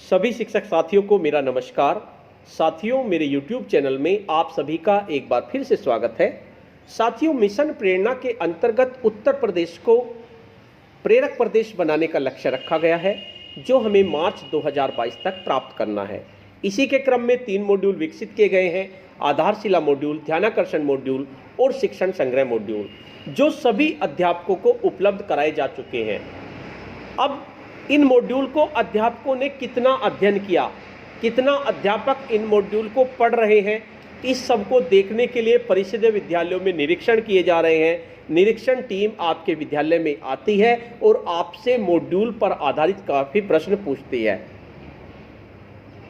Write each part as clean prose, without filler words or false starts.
सभी शिक्षक साथियों को मेरा नमस्कार। साथियों, मेरे YouTube चैनल में आप सभी का एक बार फिर से स्वागत है। साथियों, मिशन प्रेरणा के अंतर्गत उत्तर प्रदेश को प्रेरक प्रदेश बनाने का लक्ष्य रखा गया है, जो हमें मार्च 2022 तक प्राप्त करना है। इसी के क्रम में 3 मॉड्यूल विकसित किए गए हैं: आधारशिला मॉड्यूल, ध्यानाकर्षण मॉड्यूल और शिक्षण संग्रह मॉड्यूल, जो सभी अध्यापकों को उपलब्ध कराए जा चुके हैं। अब इन मॉड्यूल को अध्यापकों ने कितना अध्ययन किया, कितना अध्यापक इन मॉड्यूल को पढ़ रहे हैं, इस सब को देखने के लिए परिषदीय विद्यालयों में निरीक्षण किए जा रहे हैं। निरीक्षण टीम आपके विद्यालय में आती है और आपसे मॉड्यूल पर आधारित काफ़ी प्रश्न पूछती है।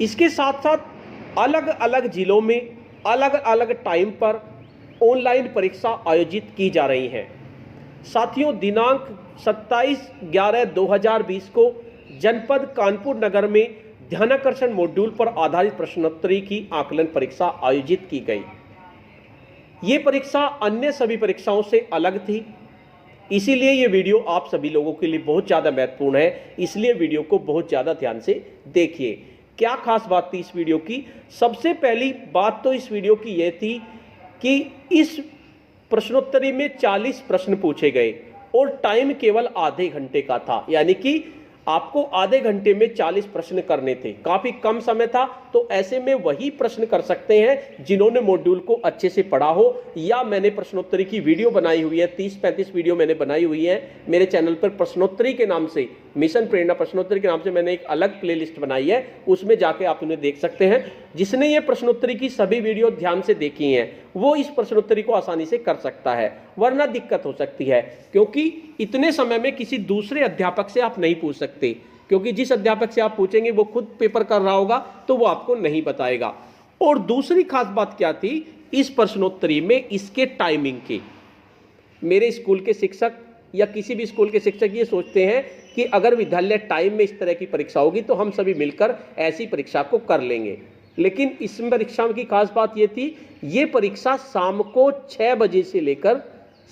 इसके साथ साथ अलग अलग जिलों में अलग अलग टाइम पर ऑनलाइन परीक्षा आयोजित की जा रही हैं। साथियों, दिनांक 27/11/2020 को जनपद कानपुर नगर में ध्यानाकर्षण मॉड्यूल पर आधारित प्रश्नोत्तरी की आकलन परीक्षा आयोजित की गई। ये परीक्षा अन्य सभी परीक्षाओं से अलग थी, इसीलिए ये वीडियो आप सभी लोगों के लिए बहुत ज़्यादा महत्वपूर्ण है। इसलिए वीडियो को बहुत ज़्यादा ध्यान से देखिए। क्या खास बात थी इस वीडियो की? सबसे पहली बात तो इस वीडियो की ये थी कि इस प्रश्नोत्तरी में 40 प्रश्न पूछे गए और टाइम केवल आधे घंटे का था, यानी कि आपको आधे घंटे में 40 प्रश्न करने थे। काफी कम समय था, तो ऐसे में वही प्रश्न कर सकते हैं जिन्होंने मॉड्यूल को अच्छे से पढ़ा हो, या मैंने प्रश्नोत्तरी की वीडियो बनाई हुई है, 30-35 वीडियो मैंने बनाई हुई है मेरे चैनल पर। प्रश्नोत्तरी के नाम से, मिशन प्रेरणा प्रश्नोत्तरी के नाम से मैंने एक अलग प्लेलिस्ट बनाई है, उसमें जाके आप उन्हें देख सकते हैं। जिसने ये प्रश्नोत्तरी की सभी वीडियो ध्यान से देखी हैं, वो इस प्रश्नोत्तरी को आसानी से कर सकता है, वरना दिक्कत हो सकती है, क्योंकि इतने समय में किसी दूसरे अध्यापक से आप नहीं पूछ सकते, क्योंकि जिस अध्यापक से आप पूछेंगे वो खुद पेपर कर रहा होगा, तो वो आपको नहीं बताएगा। और दूसरी खास बात क्या थी इस प्रश्नोत्तरी में? इसके टाइमिंग की। मेरे स्कूल के शिक्षक या किसी भी स्कूल के शिक्षक ये सोचते हैं कि अगर विद्यालय टाइम में इस तरह की परीक्षा होगी तो हम सभी मिलकर ऐसी परीक्षा को कर लेंगे, लेकिन इस परीक्षा की खास बात ये थी, ये परीक्षा शाम को 6 बजे से लेकर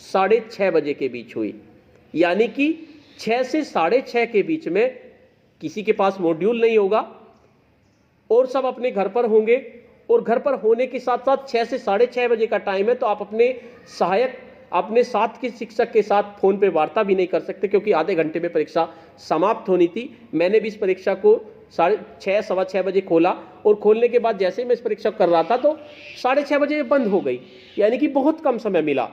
6:30 बजे के बीच हुई, यानी कि 6 से 6:30 के बीच में किसी के पास मॉड्यूल नहीं होगा और सब अपने घर पर होंगे। और घर पर होने के साथ साथ 6 से 6:30 बजे का टाइम है, तो आप अपने सहायक, अपने साथ के शिक्षक के साथ फोन पे वार्ता भी नहीं कर सकते, क्योंकि आधे घंटे में परीक्षा समाप्त होनी थी। मैंने भी इस परीक्षा को 6:30 सवा 6 बजे खोला, और खोलने के बाद जैसे ही मैं इस परीक्षा कर रहा था तो 6:30 बजे बंद हो गई, यानी कि बहुत कम समय मिला।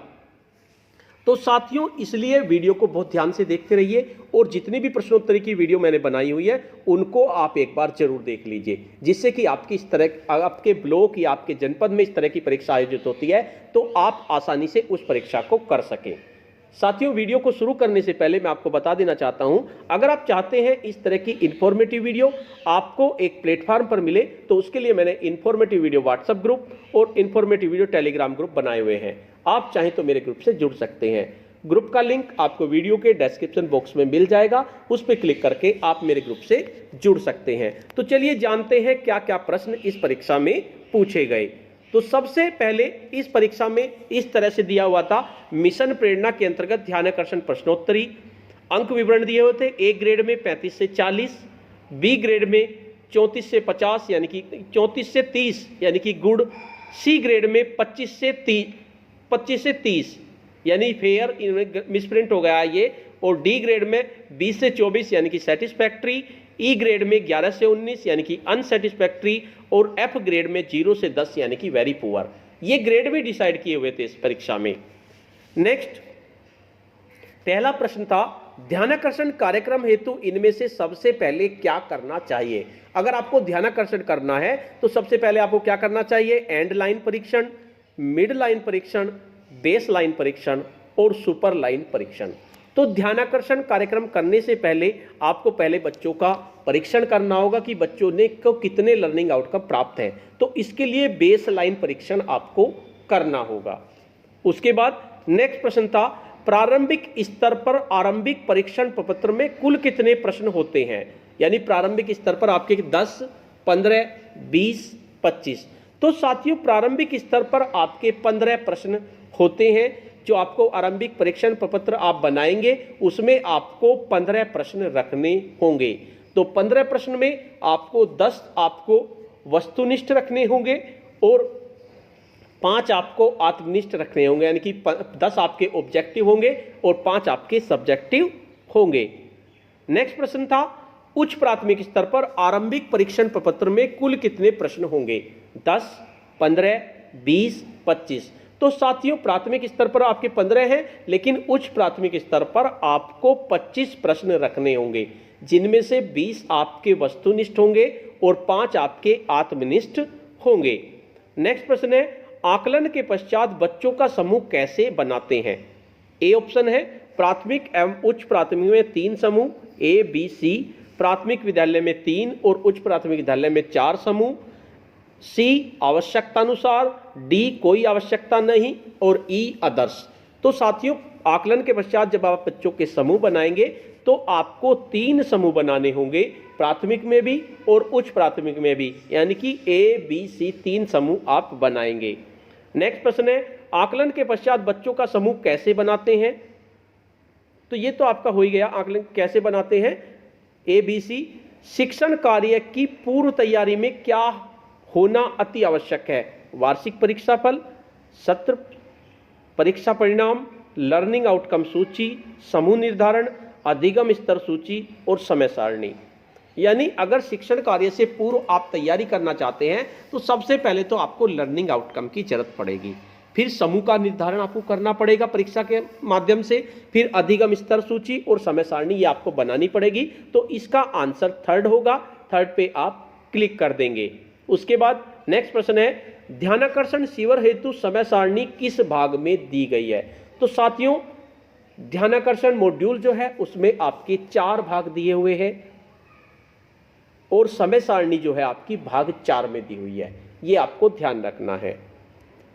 तो साथियों, इसलिए वीडियो को बहुत ध्यान से देखते रहिए, और जितनी भी प्रश्नोत्तरी की वीडियो मैंने बनाई हुई है उनको आप एक बार जरूर देख लीजिए, जिससे कि आपकी इस तरह आपके ब्लॉक या आपके जनपद में इस तरह की परीक्षा आयोजित होती है तो आप आसानी से उस परीक्षा को कर सकें। साथियों, वीडियो को शुरू करने से पहले मैं आपको बता देना चाहता हूं, अगर आप चाहते हैं इस तरह की इन्फॉर्मेटिव वीडियो आपको एक प्लेटफॉर्म पर मिले, तो उसके लिए मैंने इन्फॉर्मेटिव वीडियो व्हाट्सएप ग्रुप और इन्फॉर्मेटिव वीडियो टेलीग्राम ग्रुप बनाए हुए हैं। आप चाहें तो मेरे ग्रुप से जुड़ सकते हैं। ग्रुप का लिंक आपको वीडियो के डिस्क्रिप्शन बॉक्स में मिल जाएगा, उस पर क्लिक करके आप मेरे ग्रुप से जुड़ सकते हैं। तो चलिए जानते हैं क्या क्या प्रश्न इस परीक्षा में पूछे गए। तो सबसे पहले इस परीक्षा में इस तरह से दिया हुआ था, मिशन प्रेरणा के अंतर्गत ध्यानाकर्षण प्रश्नोत्तरी। अंक विवरण दिए हुए थे। ए ग्रेड में 35 से 40, बी ग्रेड में 34 से 50 यानी कि 34 से 30 यानी कि गुड, सी ग्रेड में 25 से 30 यानी फेयर, इनमें मिसप्रिंट हो गया ये, और डी ग्रेड में 20 से 24 यानी कि सेटिस्फैक्ट्री, ई ग्रेड में 11 से 19 यानी कि अनसेटिस्फैक्ट्री, और एफ ग्रेड में 0 से 10 यानी कि वेरी पुअर। ये ग्रेड भी डिसाइड किए हुए थे इस परीक्षा में। नेक्स्ट, पहला प्रश्न था, ध्यानाकर्षण कार्यक्रम हेतु इनमें से सबसे पहले क्या करना चाहिए? अगर आपको ध्यानाकर्षण करना है तो सबसे पहले आपको क्या करना चाहिए? एंड लाइन परीक्षण, मिड लाइन परीक्षण, बेस लाइन परीक्षण और सुपर लाइन परीक्षण। तो ध्यानाकर्षण कार्यक्रम करने से पहले आपको पहले बच्चों का परीक्षण करना होगा कि बच्चों ने को कितने लर्निंग आउटकम प्राप्त हैं, तो इसके लिए बेस लाइन परीक्षण आपको करना होगा। उसके बाद नेक्स्ट प्रश्न था, प्रारंभिक स्तर पर आरंभिक परीक्षण प्रपत्र में कुल कितने प्रश्न होते हैं? यानी प्रारंभिक स्तर पर आपके 10, 15, 20, 25। तो साथियों, प्रारंभिक स्तर पर आपके 15 प्रश्न होते हैं। जो आपको आरंभिक परीक्षण प्रपत्र आप बनाएंगे उसमें आपको 15 प्रश्न रखने होंगे। तो 15 प्रश्न में आपको 10 आपको वस्तुनिष्ठ रखने होंगे और 5 आपको आत्मनिष्ठ रखने होंगे, यानी कि 10 आपके ऑब्जेक्टिव होंगे और 5 आपके सब्जेक्टिव होंगे। नेक्स्ट प्रश्न था, उच्च प्राथमिक स्तर पर आरंभिक परीक्षण प्रपत्र में कुल कितने प्रश्न होंगे? 10, 15, 20, 25। तो साथियों प्राथमिक स्तर पर आपके 15 हैं, लेकिन उच्च प्राथमिक स्तर पर आपको 25 प्रश्न रखने होंगे, जिनमें से 20 आपके वस्तुनिष्ठ होंगे और 5 आपके आत्मनिष्ठ होंगे। नेक्स्ट प्रश्न है, आकलन के पश्चात बच्चों का समूह कैसे बनाते हैं? ए ऑप्शन है प्राथमिक एवं उच्च प्राथमिक में 3 समूह, ए बी सी, प्राथमिक विद्यालय में 3 और उच्च प्राथमिक विद्यालय में 4 समूह, सी आवश्यकता अनुसार, डी कोई आवश्यकता नहीं और ई आदर्श। तो साथियों आकलन के पश्चात जब आप बच्चों के समूह बनाएंगे तो आपको 3 समूह बनाने होंगे, प्राथमिक में भी और उच्च प्राथमिक में भी, यानी कि ए बी सी 3 समूह आप बनाएंगे। नेक्स्ट प्रश्न है, आकलन के पश्चात बच्चों का समूह कैसे बनाते हैं? तो ये तो आपका हो ही गया, आकलन कैसे बनाते हैं। ए बी सी, शिक्षण कार्य की पूर्व तैयारी में क्या होना अति आवश्यक है? वार्षिक परीक्षा फल, सत्र परीक्षा परिणाम, लर्निंग आउटकम सूची, समूह निर्धारण, अधिगम स्तर सूची और समय सारणी। यानी अगर शिक्षण कार्य से पूर्व आप तैयारी करना चाहते हैं तो सबसे पहले तो आपको लर्निंग आउटकम की जरूरत पड़ेगी, फिर समूह का निर्धारण आपको करना पड़ेगा परीक्षा के माध्यम से, फिर अधिगम स्तर सूची और समय सारणी ये आपको बनानी पड़ेगी। तो इसका आंसर थर्ड होगा, थर्ड पे आप क्लिक कर देंगे। उसके बाद नेक्स्ट प्रश्न है, ध्यानाकर्षण शिविर हेतु समय सारणी किस भाग में दी गई है? तो साथियों ध्यानाकर्षण मॉड्यूल जो है उसमें आपके 4 भाग दिए हुए हैं और समय सारणी जो है आपकी भाग 4 में दी हुई है, ये आपको ध्यान रखना है।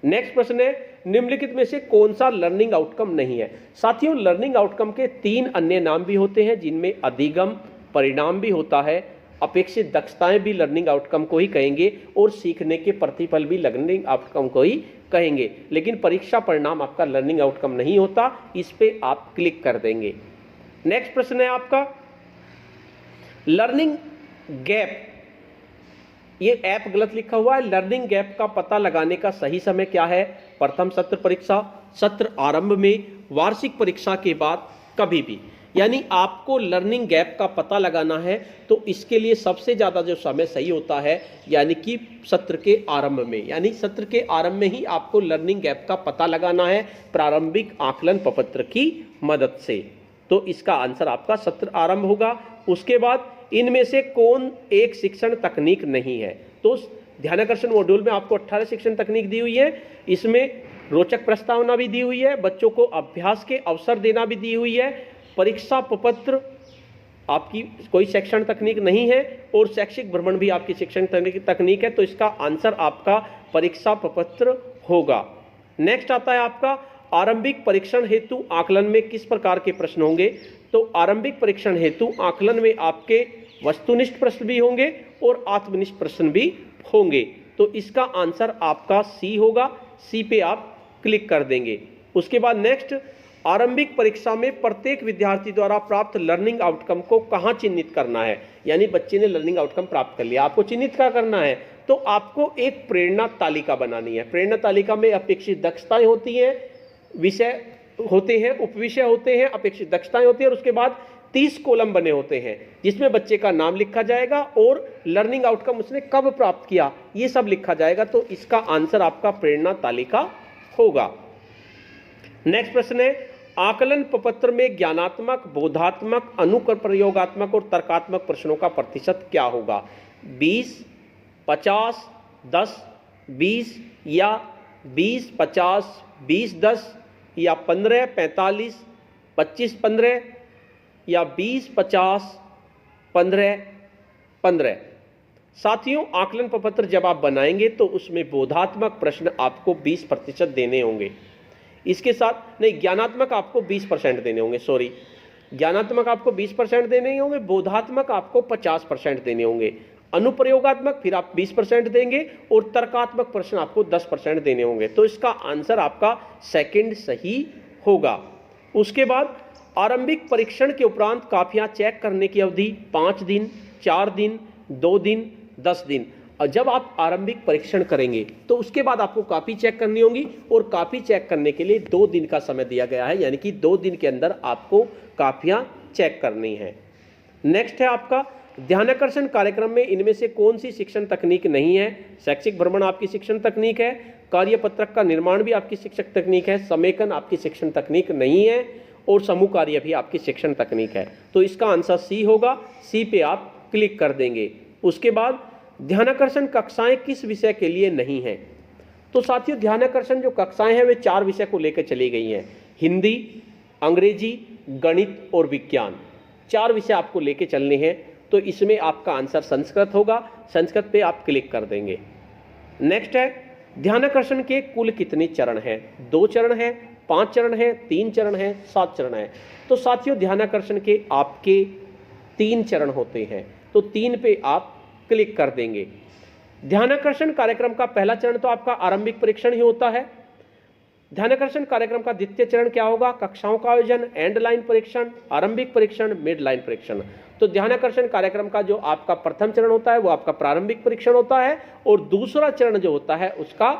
नेक्स्ट प्रश्न है, निम्नलिखित में से कौन सा लर्निंग आउटकम नहीं है? साथियों लर्निंग आउटकम के 3 अन्य नाम भी होते हैं, जिनमें अधिगम परिणाम भी होता है, अपेक्षित दक्षताएं भी लर्निंग आउटकम को ही कहेंगे और सीखने के प्रतिफल भी लर्निंग आउटकम को ही कहेंगे, लेकिन परीक्षा परिणाम आपका लर्निंग आउटकम नहीं होता, इस पे आप क्लिक कर देंगे। नेक्स्ट प्रश्न है आपका, लर्निंग गैप, ये ऐप गलत लिखा हुआ है, लर्निंग गैप का पता लगाने का सही समय क्या है? प्रथम सत्र परीक्षा, सत्र आरंभ में, वार्षिक परीक्षा के बाद, कभी भी। यानी आपको लर्निंग गैप का पता लगाना है तो इसके लिए सबसे ज़्यादा जो समय सही होता है यानी कि सत्र के आरंभ में, यानी सत्र के आरंभ में ही आपको लर्निंग गैप का पता लगाना है प्रारंभिक आकलन प्रपत्र की मदद से। तो इसका आंसर आपका सत्र आरंभ होगा। उसके बाद इनमें से कौन एक शिक्षण तकनीक नहीं है? तो ध्यानाकर्षण मॉड्यूल में आपको 18 शिक्षण तकनीक दी हुई है, इसमें रोचक प्रस्तावना भी दी हुई है, बच्चों को अभ्यास के अवसर देना भी दी हुई है, परीक्षा प्रपत्र आपकी कोई शिक्षण तकनीक नहीं है और शैक्षिक भ्रमण भी आपकी शिक्षण तकनीक है। तो इसका आंसर आपका परीक्षा प्रपत्र होगा। नेक्स्ट आता है आपका, आरंभिक परीक्षण हेतु आकलन में किस प्रकार के प्रश्न होंगे? तो आरंभिक परीक्षण हेतु आकलन में आपके वस्तुनिष्ठ प्रश्न भी होंगे और आत्मनिष्ठ प्रश्न भी होंगे। तो इसका आंसर आपका सी होगा, सी पे आप क्लिक कर देंगे। उसके बाद नेक्स्ट, आरंभिक परीक्षा में प्रत्येक विद्यार्थी द्वारा प्राप्त लर्निंग आउटकम को कहाँ चिन्हित करना है? यानी बच्चे ने लर्निंग आउटकम प्राप्त कर लिया, आपको चिन्हित क्या करना है? तो आपको एक प्रेरणा तालिका बनानी है। प्रेरणा तालिका में अपेक्षित दक्षताएं होती हैं, विषय होते हैं, उपविषय होते हैं, अपेक्षित दक्षताएं होती हैं और उसके बाद 30 कॉलम बने होते हैं जिसमें बच्चे का नाम लिखा जाएगा और लर्निंग आउटकम उसने कब प्राप्त किया ये सब लिखा जाएगा। तो इसका आंसर आपका प्रेरणा तालिका होगा। नेक्स्ट प्रश्न है, आकलन प्रपत्र में ज्ञानात्मक, बोधात्मक, अनुप्रयोगात्मक और तर्कात्मक प्रश्नों का प्रतिशत क्या होगा? 20, 50, 10, 20 या 20, 50, 20, 10 या 15, 45, 25, 15 या 20, 50, 15, 15। साथियों आकलन प्रपत्र जब आप बनाएंगे तो उसमें बोधात्मक प्रश्न आपको 20% देने होंगे। इसके साथ नहीं, ज्ञानात्मक आपको 20% देने होंगे, सॉरी, ज्ञानात्मक आपको 20% देने होंगे, बोधात्मक आपको 50% देने होंगे, अनुप्रयोगात्मक फिर आप 20% देंगे और तर्कात्मक प्रश्न आपको 10% देने होंगे। तो इसका आंसर आपका सेकंड सही होगा। उसके बाद आरंभिक परीक्षण के उपरांत कापियां चेक करने की अवधि 5 दिन, 4 दिन, 2 दिन, 10 दिन। और जब आप आरंभिक परीक्षण करेंगे तो उसके बाद आपको कॉपी चेक करनी होगी और कॉपी चेक करने के लिए 2 दिन का समय दिया गया है, यानी कि 2 दिन के अंदर आपको कॉपियां चेक करनी है। नेक्स्ट है आपका ध्यानाकर्षण कार्यक्रम में इनमें से कौन सी शिक्षण तकनीक नहीं है? शैक्षिक भ्रमण आपकी शिक्षण तकनीक है, कार्यपत्रक का निर्माण भी आपकी शिक्षण तकनीक है, समेकन आपकी शिक्षण तकनीक नहीं है और समूह कार्य भी आपकी शिक्षण तकनीक है। तो इसका आंसर सी होगा, सी पे आप क्लिक कर देंगे। उसके बाद ध्यानाकर्षण कक्षाएं किस विषय के लिए नहीं है? तो साथियों ध्यानाकर्षण जो कक्षाएं हैं वे 4 विषय को लेकर चली गई हैं, हिंदी, अंग्रेजी, गणित और विज्ञान। 4 विषय आपको लेके चलने हैं। तो इसमें आपका आंसर संस्कृत होगा, संस्कृत पे आप क्लिक कर देंगे। नेक्स्ट है ध्यानाकर्षण के कुल कितने चरण हैं? 2 चरण हैं, 5 चरण हैं, 3 चरण हैं, 7 चरण हैं। तो साथियों ध्यानाकर्षण के आपके 3 चरण होते हैं, तो 3 पे आप क्लिक कर देंगे। ध्यानाकर्षण कार्यक्रम का पहला चरण तो आपका आरंभिक परीक्षण ही होता है। ध्यानाकर्षण कार्यक्रम का द्वितीय चरण क्या होगा? कक्षाओं का आयोजन, एंड लाइन परीक्षण, आरंभिक परीक्षण, मिड लाइन परीक्षण। तो ध्यानाकर्षण कार्यक्रम का जो आपका प्रथम चरण होता है वो आपका प्रारंभिक परीक्षण होता है और दूसरा चरण जो होता है उसका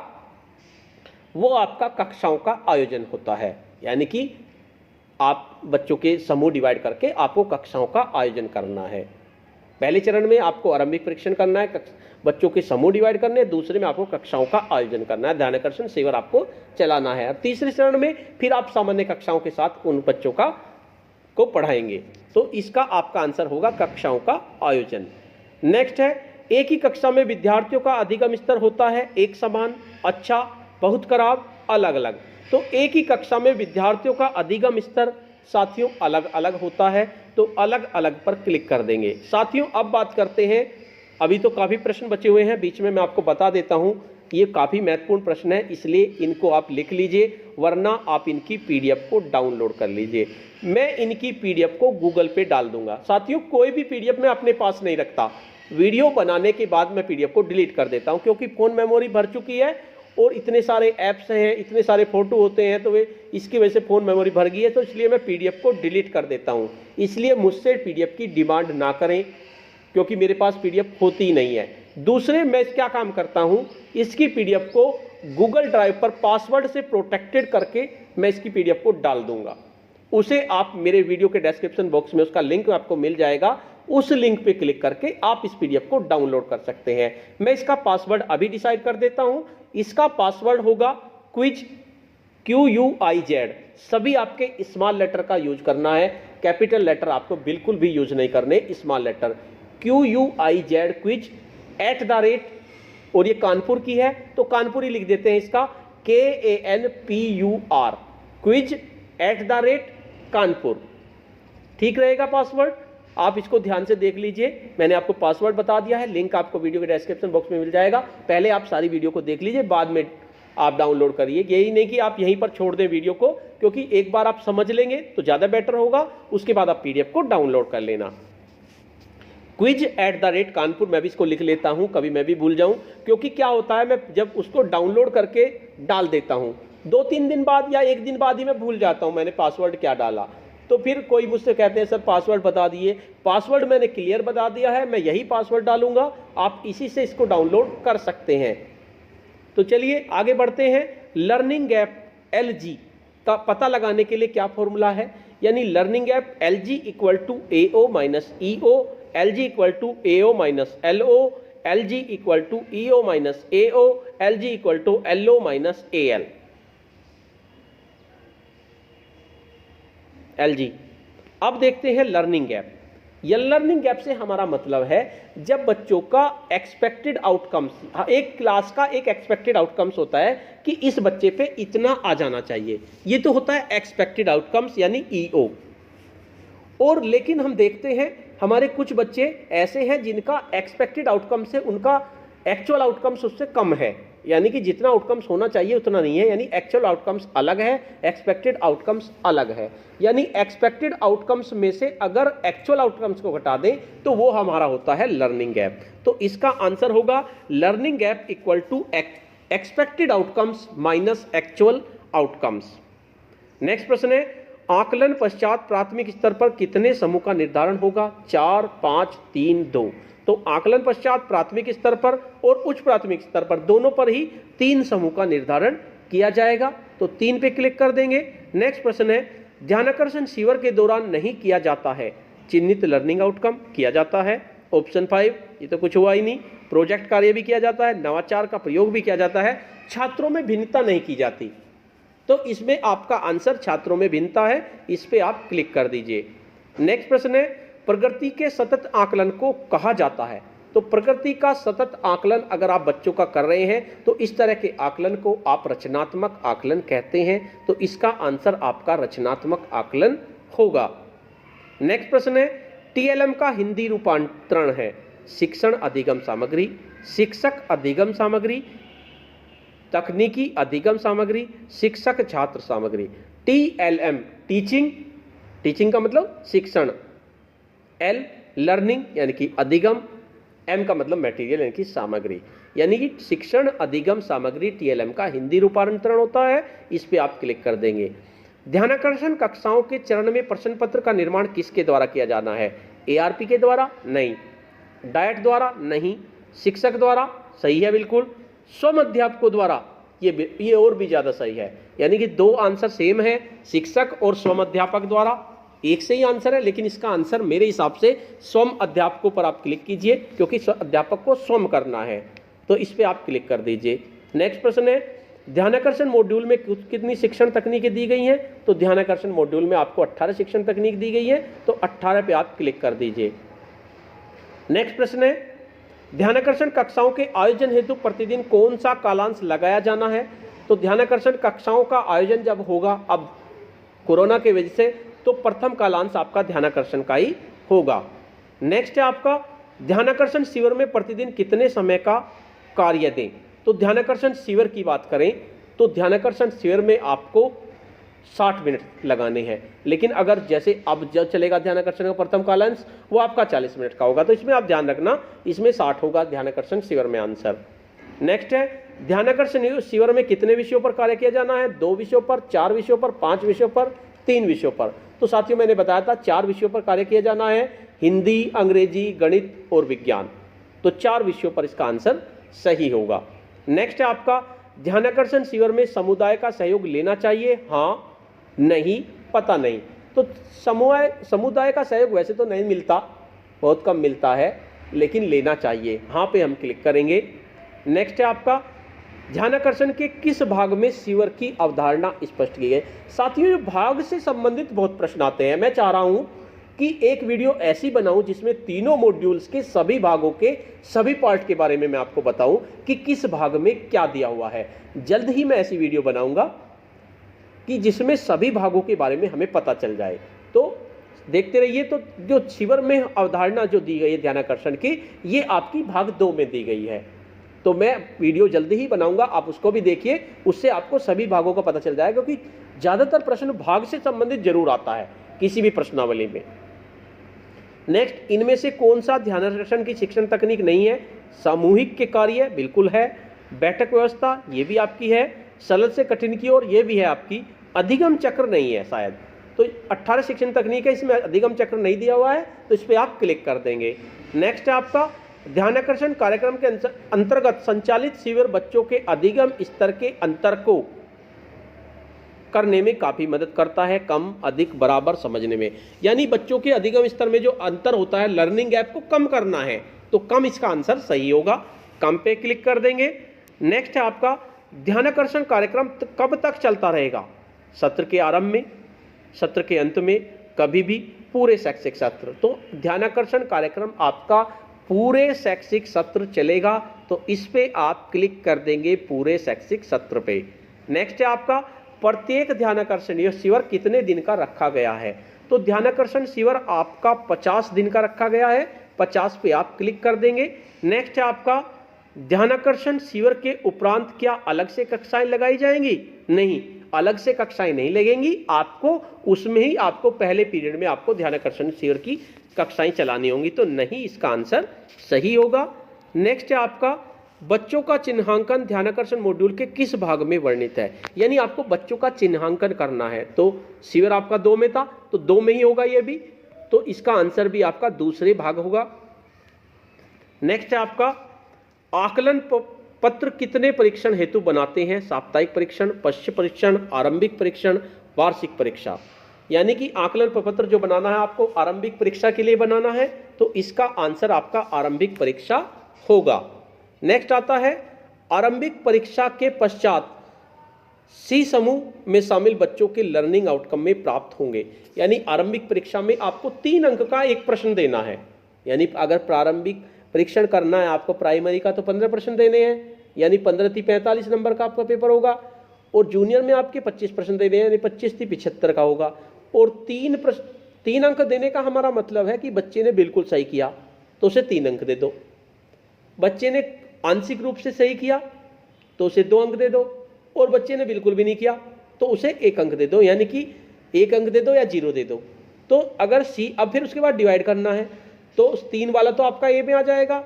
वो आपका कक्षाओं का आयोजन होता है, यानी कि आप बच्चों के समूह डिवाइड करके आपको कक्षाओं का आयोजन करना है। पहले चरण में आपको आरंभिक परीक्षण करना है, बच्चों के समूह डिवाइड करने, दूसरे में आपको कक्षाओं का आयोजन करना है, ध्यानाकर्षण सेवर आपको चलाना है। और तीसरे चरण में फिर आप सामान्य कक्षाओं के साथ उन बच्चों को पढ़ाएंगे। तो इसका आपका आंसर होगा कक्षाओं का आयोजन। नेक्स्ट है एक ही कक्षा में विद्यार्थियों का अधिगम स्तर होता है एक समान, अच्छा, बहुत खराब, अलग अलग। तो एक ही कक्षा में विद्यार्थियों का अधिगम स्तर साथियों अलग अलग होता है, तो अलग अलग पर क्लिक कर देंगे। साथियों अब बात करते हैं, अभी तो काफ़ी प्रश्न बचे हुए हैं, बीच में मैं आपको बता देता हूं, ये काफ़ी महत्वपूर्ण प्रश्न है, इसलिए इनको आप लिख लीजिए, वरना आप इनकी पीडीएफ को डाउनलोड कर लीजिए। मैं इनकी पीडीएफ को गूगल पे डाल दूंगा। साथियों कोई भी पीडीएफ मैं अपने पास नहीं रखता, वीडियो बनाने के बाद मैं पीडीएफ को डिलीट कर देता हूँ, क्योंकि फ़ोन मेमोरी भर चुकी है और इतने सारे ऐप्स हैं, इतने सारे फोटो होते हैं, तो वे इसकी वजह से फ़ोन मेमोरी भर गई है, तो इसलिए मैं पीडीएफ को डिलीट कर देता हूँ। इसलिए मुझसे पीडीएफ की डिमांड ना करें, क्योंकि मेरे पास पीडीएफ होती ही नहीं है। दूसरे मैं क्या काम करता हूँ, इसकी पीडीएफ को गूगल ड्राइव पर पासवर्ड से प्रोटेक्टेड करके मैं इसकी पीडीएफ को डाल दूंगा। उसे आप मेरे वीडियो के डिस्क्रिप्शन बॉक्स में उसका लिंक आपको मिल जाएगा, उस लिंक पे क्लिक करके आप इस पीडीएफ को डाउनलोड कर सकते हैं। मैं इसका पासवर्ड अभी डिसाइड कर देता हूं। इसका पासवर्ड होगा क्विज, QUIZ। सभी आपके स्मॉल लेटर का यूज करना है, कैपिटल लेटर आपको बिल्कुल भी यूज नहीं करने, स्मॉल लेटर QUIZ क्विज @ और ये कानपुर की है तो कानपुर ही लिख देते हैं इसका, KANPUR क्विज @ कानपुर। ठीक रहेगा पासवर्ड, आप इसको ध्यान से देख लीजिए। मैंने आपको पासवर्ड बता दिया है, लिंक आपको वीडियो के डिस्क्रिप्शन बॉक्स में मिल जाएगा। पहले आप सारी वीडियो को देख लीजिए, बाद में आप डाउनलोड करिए। यही नहीं कि आप यहीं पर छोड़ दें वीडियो को, क्योंकि एक बार आप समझ लेंगे तो ज़्यादा बेटर होगा, उसके बाद आप पीडीएफ को डाउनलोड कर लेना। क्विज @ कानपुर, मैं भी इसको लिख लेता हूं, कभी मैं भी भूल जाऊं, क्योंकि क्या होता है मैं जब उसको डाउनलोड करके डाल देता हूं 2-3 दिन बाद या 1 दिन बाद ही मैं भूल जाता हूं मैंने पासवर्ड क्या डाला। तो फिर कोई मुझसे कहते हैं सर पासवर्ड बता दिए, पासवर्ड मैंने क्लियर बता दिया है, मैं यही पासवर्ड डालूंगा, आप इसी से इसको डाउनलोड कर सकते हैं। तो चलिए आगे बढ़ते हैं। लर्निंग गैप LG का पता लगाने के लिए क्या फॉर्मूला है, यानी learning gap LG = AO - EO, LG = AO - LO, LG = EO - AO, LG = LO - AL। LG। अब देखते हैं लर्निंग गैप। यह लर्निंग गैप से हमारा मतलब है जब बच्चों का एक्सपेक्टेड आउटकम्स, एक क्लास का एक एक्सपेक्टेड आउटकम्स होता है कि इस बच्चे पे इतना आ जाना चाहिए, ये तो होता है एक्सपेक्टेड आउटकम्स यानी EO। और लेकिन हम देखते हैं हमारे कुछ बच्चे ऐसे हैं जिनका एक्सपेक्टेड आउटकम्स है, उनका एक्चुअल आउटकम्स उससे कम है, यानी कि जितना आउटकम्स होना चाहिए उतना नहीं है, यानी एक्चुअल आउटकम्स अलग है, एक्सपेक्टेड आउटकम्स अलग है। यानी एक्सपेक्टेड आउटकम्स में से अगर एक्चुअल आउटकम्स को घटा दें तो वो हमारा होता है लर्निंग गैप। तो इसका आंसर होगा learning gap = expected outcomes - actual outcomes. Next प्रश्न है आकलन पश्चात प्राथमिक स्तर पर कितने समूह का निर्धारण होगा? 4, 5, 3, 2। तो आकलन पश्चात प्राथमिक स्तर पर और उच्च प्राथमिक स्तर पर दोनों पर ही 3 समूह का निर्धारण किया जाएगा। तो 3 पे क्लिक कर देंगे। नेक्स्ट प्रश्न है, ध्यानाकर्षण शिविर के दौरान नहीं किया जाता है, चिन्हित लर्निंग आउटकम किया जाता है। ऑप्शन 5, ये तो कुछ हुआ ही नहीं। प्रोजेक्ट कार्य भी किया जाता है, नवाचार का प्रयोग भी किया जाता है, छात्रों में भिन्नता नहीं की जाती। तो इसमें आपका आंसर छात्रों में भिन्नता है, इस पे आप क्लिक कर दीजिए। नेक्स्ट प्रश्न है, प्रगति के सतत आकलन को कहा जाता है। तो प्रगति का सतत आकलन अगर आप बच्चों का कर रहे हैं तो इस तरह के आकलन को आप रचनात्मक आकलन कहते हैं। तो इसका आंसर आपका रचनात्मक आकलन होगा। नेक्स्ट प्रश्न है, टीएलएम का हिंदी रूपांतरण है शिक्षण अधिगम सामग्री, शिक्षक अधिगम सामग्री, तकनीकी अधिगम सामग्री, शिक्षक छात्र सामग्री। टीएलएम टीचिंग, टीचिंग का मतलब शिक्षण, एल लर्निंग यानी कि अधिगम, एम का मतलब मटेरियल यानी कि सामग्री, यानी कि शिक्षण अधिगम सामग्री टीएलएम का हिंदी रूपांतरण होता है। इस पे आप क्लिक कर देंगे। ध्यानाकर्षण कक्षाओं के चरण में प्रश्न पत्र का निर्माण किसके द्वारा किया जाना है? एआरपी के द्वारा? नहीं। डायट द्वारा? नहीं। शिक्षक द्वारा? सही है बिल्कुल। स्वयं अध्यापकों द्वारा? ये और भी ज्यादा सही है, यानी कि 2 आंसर सेम है, शिक्षक और स्वयं अध्यापक द्वारा। एक से ही आंसर है, लेकिन इसका आंसर मेरे हिसाब से स्वयं अध्यापकों पर आप क्लिक कीजिए, क्योंकि अध्यापक को स्वयं करना है। तो इस पे आप क्लिक कर दीजिए। नेक्स्ट प्रश्न है, ध्यानाकर्षण मॉड्यूल में कितनी शिक्षण तकनीकें दी गई हैं? तो ध्यानाकर्षण मॉड्यूल में आपको 18 शिक्षण तकनीक दी गई है, तो 18 पे आप क्लिक कर दीजिए। नेक्स्ट प्रश्न है, ध्यानाकर्षण कक्षाओं के आयोजन हेतु प्रतिदिन कौन सा कालांश लगाया जाना है? तो ध्यानाकर्षण कक्षाओं का आयोजन जब होगा अब कोरोना की वजह से, तो प्रथम कालांश आपका ध्यानाकर्षण का ही होगा। नेक्स्ट है आपका, ध्यानाकर्षण शिविर में प्रतिदिन कितने समय का कार्य दें? तो ध्यानाकर्षण शिविर की बात करें तो ध्यानाकर्षण शिविर में आपको 60 मिनट लगाने हैं, लेकिन अगर जैसे अब जो चलेगा ध्यानाकर्षण का प्रथम कालांश वो आपका 40 मिनट का होगा। तो इसमें आप ध्यान रखना, इसमें 60 होगा ध्यानाकर्षण शिविर में आंसर। नेक्स्ट है, ध्यानाकर्षण शिविर में कितने विषयों पर कार्य किया जाना है? 2 विषयों पर, 4 विषयों पर, 5 विषयों पर, 3 विषयों पर। तो साथियों मैंने बताया था 4 विषयों पर कार्य किया जाना है, हिंदी, अंग्रेजी, गणित और विज्ञान। तो 4 विषयों पर इसका आंसर सही होगा। नेक्स्ट है आपका, ध्यानाकर्षण शिविर में समुदाय का सहयोग लेना चाहिए? हाँ, नहीं, पता नहीं। तो समुदाय का सहयोग वैसे तो नहीं मिलता, बहुत कम मिलता है, लेकिन लेना चाहिए, हाँ पे हम क्लिक करेंगे। नेक्स्ट है आपका, ध्यानाकर्षण के किस भाग में शिविर की अवधारणा स्पष्ट की गई? साथियों भाग से संबंधित बहुत प्रश्न आते हैं। मैं चाह रहा हूं कि एक वीडियो ऐसी बनाऊं जिसमें तीनों मॉड्यूल्स के सभी भागों के सभी पार्ट के बारे में मैं आपको बताऊं कि किस भाग में क्या दिया हुआ है। जल्द ही मैं ऐसी वीडियो बनाऊंगा कि जिसमें सभी भागों के बारे में हमें पता चल जाए। तो देखते रहिए। तो जो शिविर में अवधारणा जो दी गई है ध्यानाकर्षण की, ये आपकी भाग 2 में दी गई है। तो मैं वीडियो जल्दी ही बनाऊंगा, आप उसको भी देखिए, उससे आपको सभी भागों का पता चल जाएगा, क्योंकि ज़्यादातर प्रश्न भाग से संबंधित जरूर आता है किसी भी प्रश्नावली में। नेक्स्ट, इनमें से कौन सा ध्यानाकर्षण की शिक्षण तकनीक नहीं है? सामूहिक के कार्य बिल्कुल है, बैठक व्यवस्था ये भी आपकी है, सरल से कठिन की ओर ये भी है आपकी, अधिगम चक्र नहीं है शायद। तो 18 शिक्षण तकनीक है, इसमें अधिगम चक्र नहीं दिया हुआ है, तो इस पर आप क्लिक कर देंगे। नेक्स्ट है आपका, ध्यानाकर्षण कार्यक्रम के अंतर्गत संचालित शिविर बच्चों के अधिगम स्तर के अंतर को करने में काफी मदद करता है, कम अधिक बराबर समझने में। यानी बच्चों के अधिगम स्तर में जो अंतर होता है, लर्निंग गैप को कम करना है, तो कम इसका आंसर सही होगा, कम पे क्लिक कर देंगे। नेक्स्ट है आपका, ध्यानाकर्षण कार्यक्रम कब तक चलता रहेगा? सत्र के आरंभ में, सत्र के अंत में, कभी भी, पूरे शैक्षिक सत्र। तो ध्यानाकर्षण कार्यक्रम आपका पूरे शैक्षिक सत्र चलेगा, तो इस पे आप क्लिक कर देंगे पूरे शैक्षिक सत्र पे। नेक्स्ट है आपका, प्रत्येक ध्यानाकर्षण शिविर कितने दिन का रखा गया है? तो ध्यानाकर्षण शिविर आपका 50 दिन का रखा गया है, 50 पे आप क्लिक कर देंगे। नेक्स्ट है आपका, ध्यानाकर्षण शिविर के उपरांत क्या अलग से कक्षाएं लगाई जाएंगी? नहीं, अलग से कक्षाएं नहीं लगेंगी, आपको उसमें ही आपको पहले पीरियड में आपको ध्यानाकर्षण शिविर की कक्षाएं चलानी होंगी, तो नहीं इसका आंसर सही होगा। नेक्स्ट है आपका, बच्चों का चिन्हांकन ध्यानाकर्षण मॉड्यूल के किस भाग में वर्णित है? यानी आपको बच्चों का चिन्हांकन करना है। तो शिविर आपका 2 में था, तो 2 में ही होगा ये भी, तो इसका आंसर भी आपका दूसरे भाग होगा। नेक्स्ट है आपका आकलन पत्र कितने परीक्षण हेतु बनाते हैं? साप्ताहिक परीक्षण, पश्च परीक्षण, आरंभिक परीक्षण, वार्षिक परीक्षा। यानी कि आकलन प्रपत्र जो बनाना है आपको आरंभिक परीक्षा के लिए बनाना है, तो इसका आंसर आपका आरंभिक परीक्षा होगा। नेक्स्ट आता है आरंभिक परीक्षा के पश्चात सी समूह में शामिल बच्चों के लर्निंग आउटकम में प्राप्त होंगे। यानी आरंभिक परीक्षा में आपको 3 अंक का एक प्रश्न देना है। यानी अगर प्रारंभिक परीक्षण करना है आपको प्राइमरी का, तो 15 प्रश्न देने हैं, यानी 15 × 45 नंबर का आपका पेपर होगा। और जूनियर में आपके 25 प्रश्न देने हैं, यानी 25 × 75 का होगा। और 3 अंक देने का हमारा मतलब है कि बच्चे ने बिल्कुल सही किया तो उसे 3 अंक दे दो, बच्चे ने आंशिक रूप से सही किया तो उसे 2 अंक दे दो, और बच्चे ने बिल्कुल भी नहीं किया तो उसे 1 अंक दे दो, यानी कि 1 अंक दे दो या 0 दे दो। तो अगर सी, अब फिर उसके बाद डिवाइड करना है, तो 3 वाला तो आपका ए में आ जाएगा,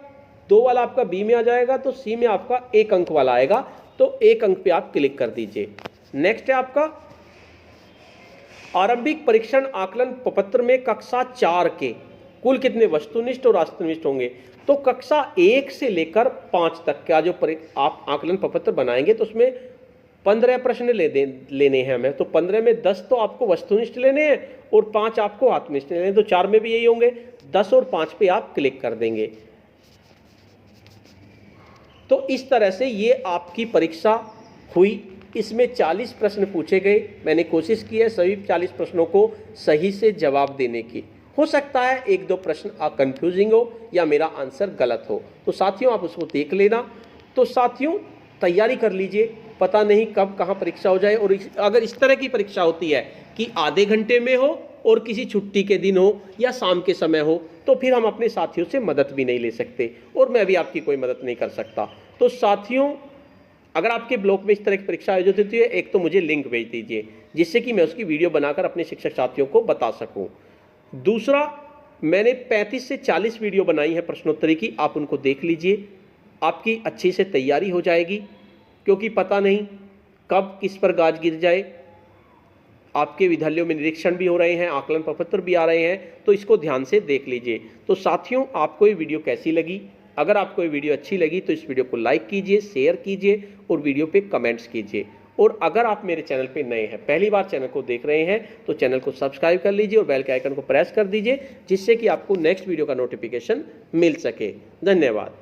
2 वाला आपका बी में आ जाएगा, तो सी में आपका 1 अंक वाला आएगा। तो 1 अंक पे आप क्लिक कर दीजिए। नेक्स्ट है आपका आरंभिक परीक्षण आकलन प्रपत्र में कक्षा 4 के कुल कितने वस्तुनिष्ठ और वास्तवनिष्ठ होंगे? तो कक्षा 1 से लेकर 5 तक का जो आप आकलन प्रपत्र बनाएंगे तो उसमें 15 प्रश्न लेने हैं हमें। तो 15 में 10 तो आपको वस्तुनिष्ठ लेने हैं और 5 आपको आत्मनिष्ठ लेने हैं। तो 4 में भी यही होंगे, 10 और 5 पे आप क्लिक कर देंगे। तो इस तरह से ये आपकी परीक्षा हुई। इसमें 40 प्रश्न पूछे गए। मैंने कोशिश की है सभी 40 प्रश्नों को सही से जवाब देने की। हो सकता है 1-2 प्रश्न कंफ्यूजिंग हो या मेरा आंसर गलत हो, तो साथियों आप उसको देख लेना। तो साथियों तैयारी कर लीजिए, पता नहीं कब कहाँ परीक्षा हो जाए। और अगर इस तरह की परीक्षा होती है कि आधे घंटे में हो और किसी छुट्टी के दिन हो या शाम के समय हो, तो फिर हम अपने साथियों से मदद भी नहीं ले सकते और मैं भी आपकी कोई मदद नहीं कर सकता। तो साथियों अगर आपके ब्लॉक में इस तरह की परीक्षा आयोजित होती है, एक तो मुझे लिंक भेज दीजिए जिससे कि मैं उसकी वीडियो बनाकर अपने शिक्षक साथियों को बता सकूं। दूसरा, मैंने 35 से 40 वीडियो बनाई है प्रश्नोत्तरी की, आप उनको देख लीजिए, आपकी अच्छी से तैयारी हो जाएगी। क्योंकि पता नहीं कब किस पर गाज गिर जाए। आपके विद्यालयों में निरीक्षण भी हो रहे हैं, आकलन प्रपत्र भी आ रहे हैं, तो इसको ध्यान से देख लीजिए। तो साथियों आपको ये वीडियो कैसी लगी? अगर आपको ये वीडियो अच्छी लगी तो इस वीडियो को लाइक कीजिए, शेयर कीजिए और वीडियो पे कमेंट्स कीजिए। और अगर आप मेरे चैनल पे नए हैं, पहली बार चैनल को देख रहे हैं, तो चैनल को सब्सक्राइब कर लीजिए और बेल के आइकन को प्रेस कर दीजिए जिससे कि आपको नेक्स्ट वीडियो का नोटिफिकेशन मिल सके। धन्यवाद।